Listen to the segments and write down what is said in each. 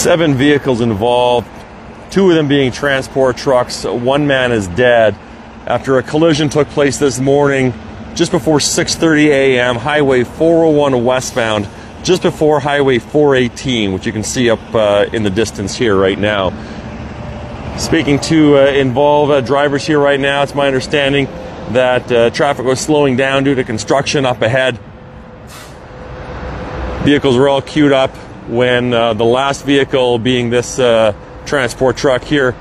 7 vehicles involved, 2 of them being transport trucks. 1 man is dead after a collision took place this morning just before 6:30 a.m. Highway 401 westbound, just before Highway 418, which you can see up in the distance here right now. Speaking to involved drivers here right now, it's my understanding that traffic was slowing down due to construction up ahead. Vehicles were all queued up when the last vehicle, being this transport truck here,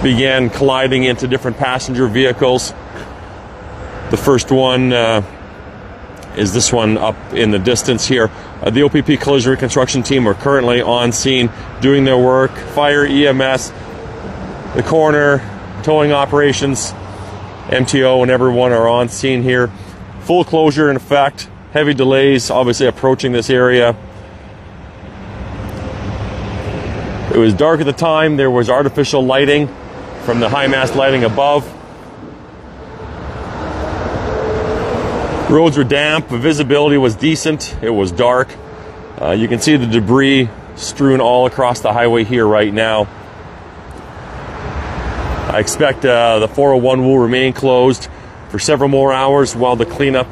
began colliding into different passenger vehicles. The first one is this one up in the distance here. The OPP Collision Reconstruction team are currently on scene doing their work. Fire, EMS, the coroner, towing operations, MTO, and everyone are on scene here. Full closure in effect. Heavy delays obviously approaching this area. It was dark at the time. There was artificial lighting from the high mast lighting above. Roads were damp, visibility was decent, it was dark. You can see the debris strewn all across the highway here right now. I expect the 401 will remain closed for several more hours while the cleanup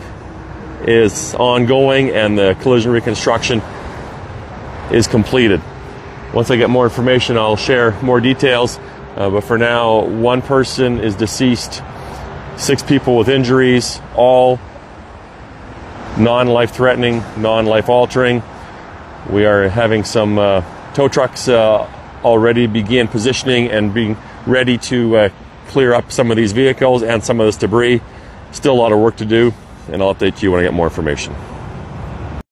is ongoing and the collision reconstruction is completed. Once I get more information, I'll share more details. But for now, 1 person is deceased, 6 people with injuries, all non-life-threatening, non-life-altering. We are having some tow trucks already begin positioning and being ready to clear up some of these vehicles and some of this debris. Still a lot of work to do, and I'll update you when I get more information.